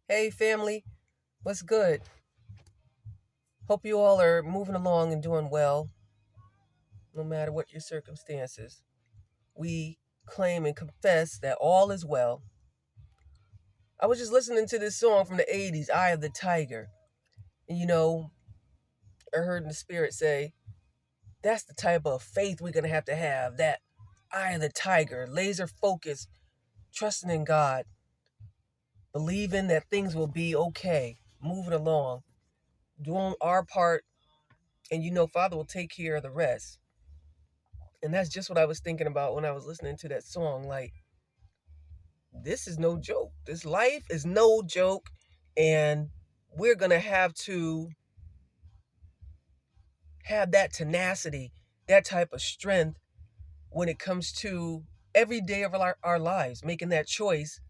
Hey, family, what's good? Hope you all are moving along and doing well, no matter what your circumstances. We claim and confess that all is well. I was just listening to this song from the 80s, Eye of the Tiger. And I heard in the spirit say, that's the type of faith we're going to have, that eye of the tiger, laser focus, trusting in God, believing that things will be okay, moving along, doing our part, and Father will take care of the rest. And that's just what I was thinking about when I was listening to that song. Like, this is no joke. This life is no joke. And we're going to have that tenacity, that type of strength when it comes to every day of our lives, making that choice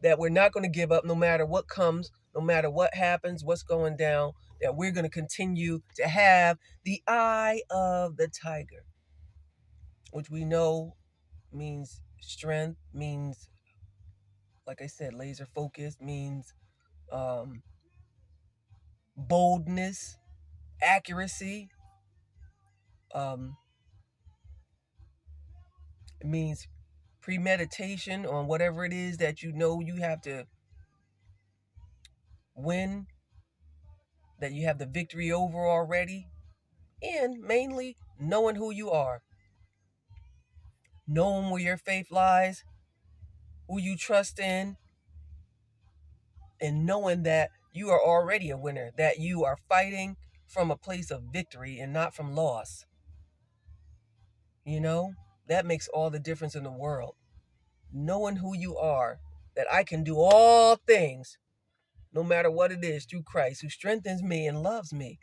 that we're not going to give up no matter what comes, no matter what happens, what's going down, that we're going to continue to have the eye of the tiger, which we know means strength, means, like I said, laser focus, means um, boldness, accuracy. Um, it means premeditation on whatever it is that you have to win, that you have the victory over already, and mainly knowing who you are, knowing where your faith lies, who you trust in, and knowing that you are already a winner, that you are fighting from a place of victory and not from loss. You know, that makes all the difference in the world. Knowing who you are, that I can do all things, no matter what it is, through Christ, who strengthens me and loves me,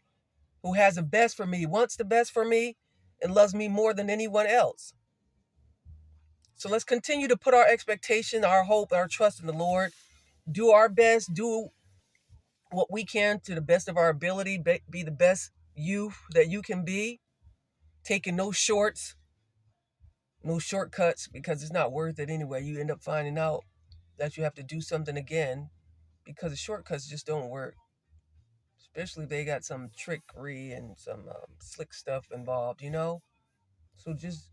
who has the best for me, wants the best for me, and loves me more than anyone else. So let's continue to put our expectation, our hope, our trust in the Lord, do our best, do what we can to the best of our ability, be the best you that you can be, taking no shorts, no shortcuts, because it's not worth it anyway. You end up finding out that you have to do something again because the shortcuts just don't work. Especially if they got some trickery and some slick stuff involved. So just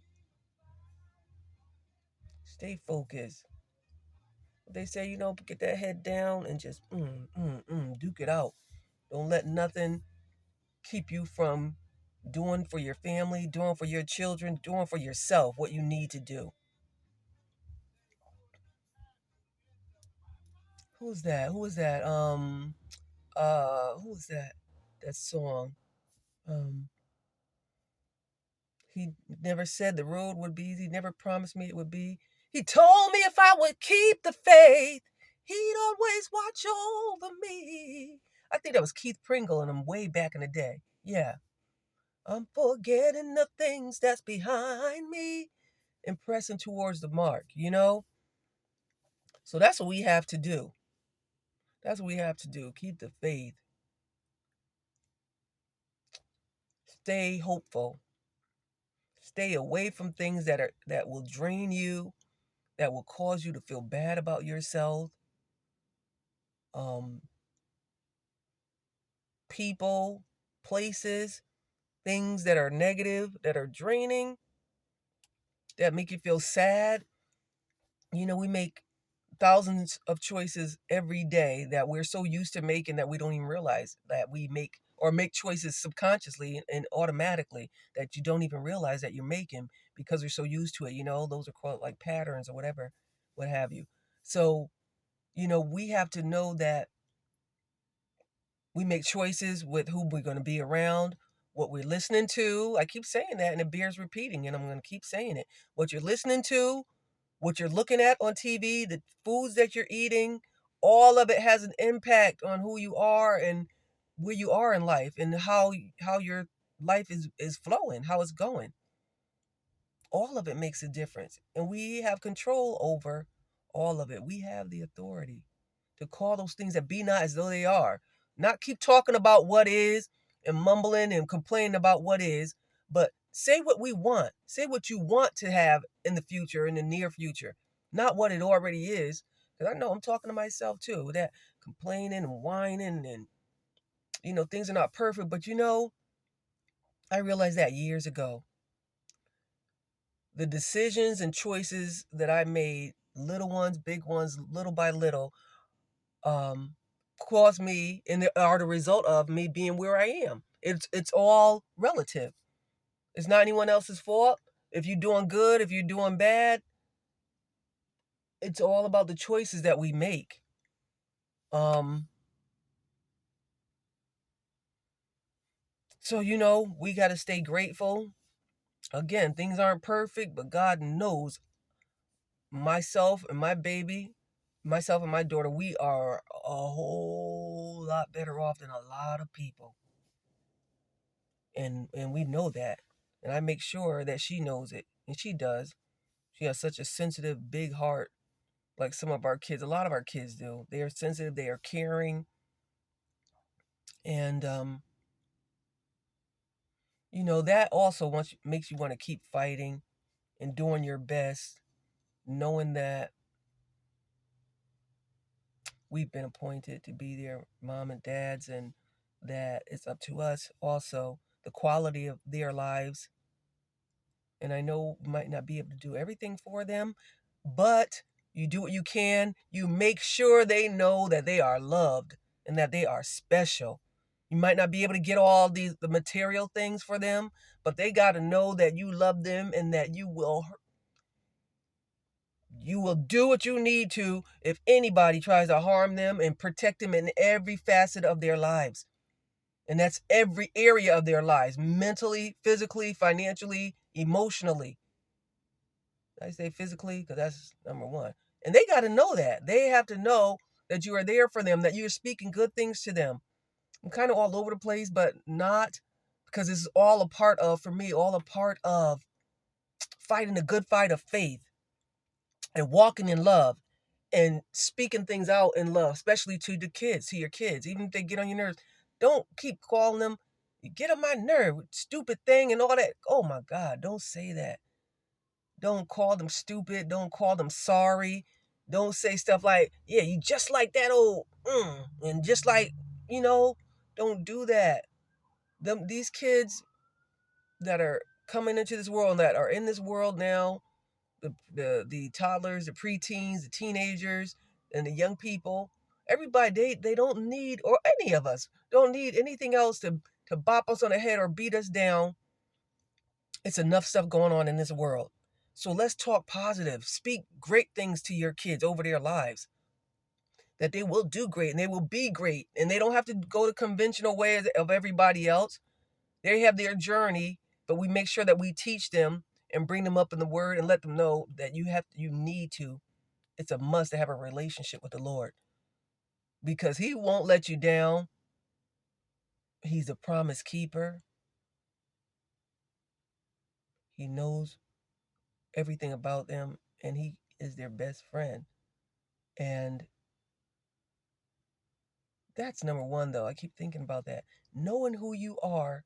stay focused. They say, get that head down and just duke it out. Don't let nothing keep you from doing for your family, doing for your children, doing for yourself what you need to do. Who's that? Who is that? Who's that? That song. Um, he never said the road would be easy, never promised me it would be. He told me if I would keep the faith, he'd always watch over me. I think that was Keith Pringle and him way back in the day. Yeah. I'm forgetting the things that's behind me and pressing towards the mark. So that's what we have to do. That's what we have to do. Keep the faith. Stay hopeful. Stay away from things that will drain you, that will cause you to feel bad about yourself. Um, People, places, things that are negative, that are draining, that make you feel sad. We make thousands of choices every day that we're so used to making that we don't even realize that we make, or make choices subconsciously and automatically that you don't even realize that you're making because you're so used to it. Those are called like patterns or whatever, what have you. So, we have to know that we make choices with who we're going to be around, what we're listening to. I keep saying that and it bears repeating, and I'm going to keep saying it. What you're listening to, what you're looking at on TV, the foods that you're eating, all of it has an impact on who you are and where you are in life and how your life is flowing, how it's going. All of it makes a difference. And we have control over all of it. We have the authority to call those things that be not as though they are. Not keep talking about what is and mumbling and complaining about what is, but say what we want. Say what you want to have in the future, in the near future, not what it already is. Because I know I'm talking to myself too, with that complaining and whining and, things are not perfect. But, I realized that years ago. The decisions and choices that I made, little ones, big ones, little by little, um, caused me and are the result of me being where I am. It's all relative. It's not anyone else's fault. If you're doing good, if you're doing bad, it's all about the choices that we make. So we got to stay grateful. Again, things aren't perfect, but God knows myself and my baby, myself and my daughter, we are a whole lot better off than a lot of people. And we know that. And I make sure that she knows it. And she does. She has such a sensitive, big heart, like some of our kids, a lot of our kids do. They are sensitive, they are caring. And that also makes you want to keep fighting and doing your best, knowing that we've been appointed to be their mom and dads, and that it's up to us also, the quality of their lives. And I know we might not be able to do everything for them, but you do what you can. You make sure they know that they are loved and that they are special. You might not be able to get all the material things for them, but they got to know that you love them and that you will do what you need to if anybody tries to harm them, and protect them in every facet of their lives. And that's every area of their lives: mentally, physically, financially, emotionally. I say physically because that's number one. And they got to know that. They have to know that you are there for them, that you're speaking good things to them. I'm kind of all over the place, but not, because it's all a part of, for me, all a part of fighting the good fight of faith and walking in love and speaking things out in love, especially to the kids, to your kids, even if they get on your nerves. Don't keep calling them, you get on my nerve, stupid thing and all that. Oh my God, don't say that. Don't call them stupid. Don't call them sorry. Don't say stuff like, yeah, you just like that old, and just like, don't do that. These kids that are coming into this world, that are in this world now, the toddlers, the preteens, the teenagers, and the young people, everybody, they don't need, or any of us don't need anything else to bop us on the head or beat us down. It's enough stuff going on in this world. So let's talk positive. Speak great things to your kids over their lives, that they will do great and they will be great. And they don't have to go the conventional way of everybody else. They have their journey, but we make sure that we teach them and bring them up in the word and let them know that you need to. It's a must to have a relationship with the Lord, because he won't let you down. He's a promise keeper. He knows everything about them, and he is their best friend. And that's number one, though. I keep thinking about that. Knowing who you are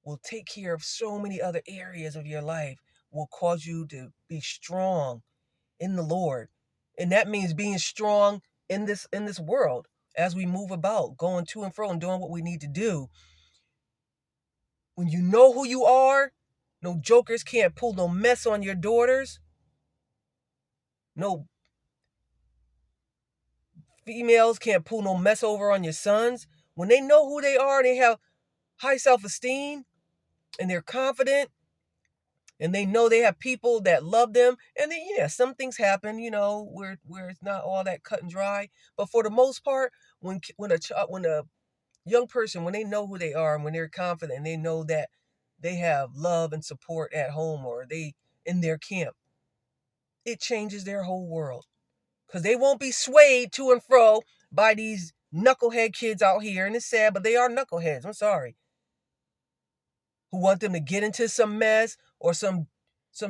will take care of so many other areas of your life, will cause you to be strong in the Lord. And that means being strong in this world as we move about, going to and fro and doing what we need to do. When you know who you are, no jokers can't pull no mess on your daughters. No females can't pull no mess over on your sons. When they know who they are and they have high self-esteem and they're confident and they know they have people that love them, and then, yeah, some things happen, where it's not all that cut and dry. But for the most part, when a young person, when they know who they are and when they're confident and they know that they have love and support at home, or they in their camp, it changes their whole world, because they won't be swayed to and fro by these knucklehead kids out here. And it's sad, but they are knuckleheads. I'm sorry. Who want them to get into some mess, or some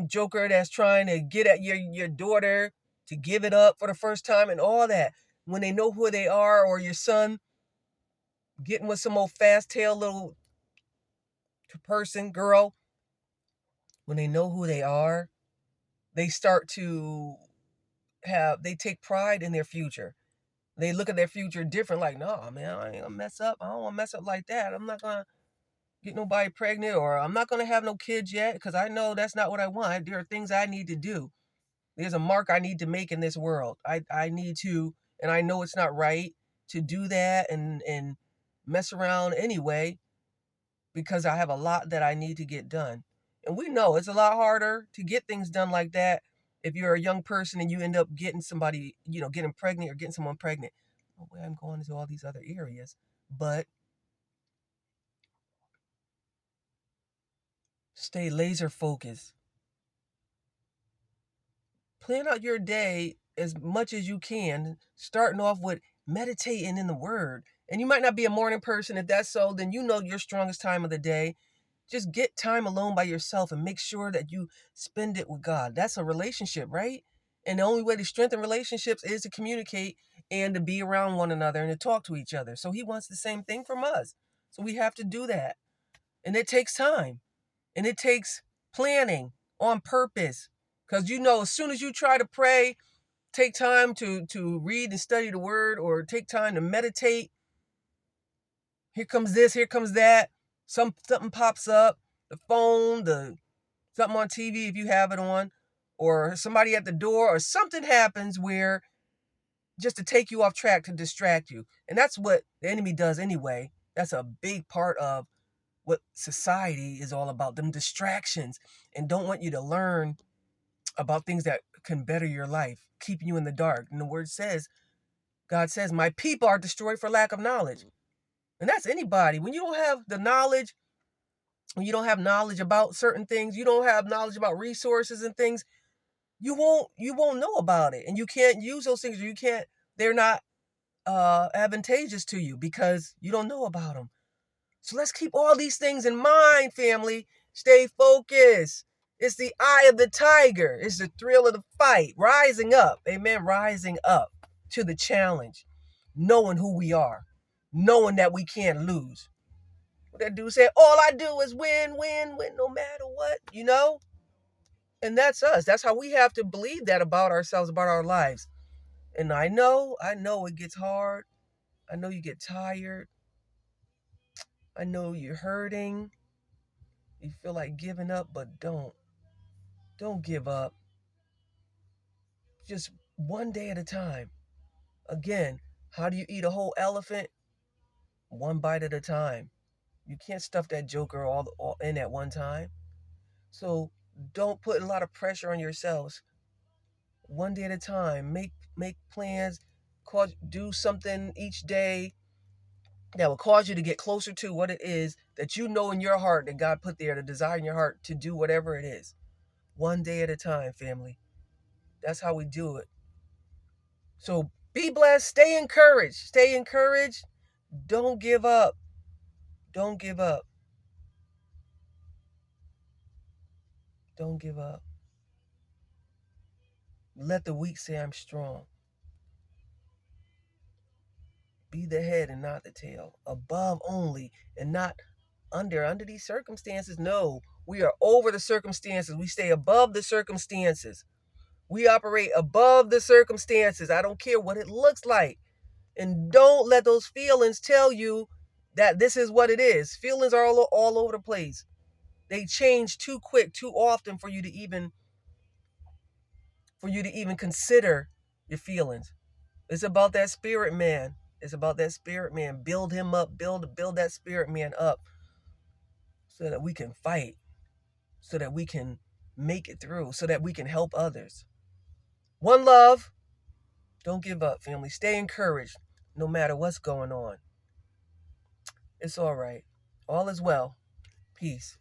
joker that's trying to get at your daughter to give it up for the first time and all that. When they know who they are, or your son getting with some old fast tail little person, girl, when they know who they are, they start to they take pride in their future. They look at their future different, like, no, man, I ain't gonna mess up. I don't wanna mess up like that. I'm not gonna get nobody pregnant, or I'm not gonna have no kids yet, because I know that's not what I want. There are things I need to do. There's a mark I need to make in this world. I need to, and I know it's not right to do that and mess around anyway, because I have a lot that I need to get done. And we know it's a lot harder to get things done like that if you're a young person and you end up getting somebody, getting pregnant or getting someone pregnant. No way I'm going into all these other areas. But stay laser focused. Plan out your day as much as you can, starting off with meditating in the Word. And you might not be a morning person. If that's so, then you know your strongest time of the day. Just get time alone by yourself and make sure that you spend it with God. That's a relationship, right? And the only way to strengthen relationships is to communicate and to be around one another and to talk to each other. So He wants the same thing from us. So we have to do that. And it takes time. And it takes planning on purpose. Because as soon as you try to pray, take time to read and study the Word, or take time to meditate, here comes this, here comes that. Something pops up, the phone, something on TV if you have it on, or somebody at the door, or something happens where just to take you off track, to distract you. And that's what the enemy does anyway. That's a big part of what society is all about, them distractions, and don't want you to learn about things that can better your life, keeping you in the dark. And the Word says, God says, my people are destroyed for lack of knowledge. And that's anybody. When you don't have the knowledge, when you don't have knowledge about certain things, you don't have knowledge about resources and things, you won't know about it. And you can't use those things. They're not advantageous to you because you don't know about them. So let's keep all these things in mind, family. Stay focused. It's the eye of the tiger. It's the thrill of the fight. Rising up. Amen. Rising up to the challenge. Knowing who we are. Knowing that we can't lose. What that dude said, all I do is win, win, win, no matter what, And that's us. That's how we have to believe that about ourselves, about our lives. And I know it gets hard. I know you get tired. I know you're hurting. You feel like giving up, but don't. Don't give up. Just one day at a time. Again, how do you eat a whole elephant? One bite at a time. You can't stuff that joker all in at one time. So don't put a lot of pressure on yourselves. One day at a time. Make plans. Do something each day that will cause you to get closer to what it is that you know in your heart that God put there, the desire in your heart to do whatever it is. One day at a time, family. That's how we do it. So be blessed. Stay encouraged. Stay encouraged. Don't give up. Don't give up. Don't give up. Let the weak say I'm strong. Be the head and not the tail. Above only and not under. Under these circumstances, no. We are over the circumstances. We stay above the circumstances. We operate above the circumstances. I don't care what it looks like. And don't let those feelings tell you that this is what it is. Feelings are all over the place. They change too quick, too often for you to even consider your feelings. It's about that spirit man. It's about that spirit man. Build him up. Build that spirit man up so that we can fight, so that we can make it through, so that we can help others. One love. Don't give up, family. Stay encouraged no matter what's going on. It's all right. All is well. Peace.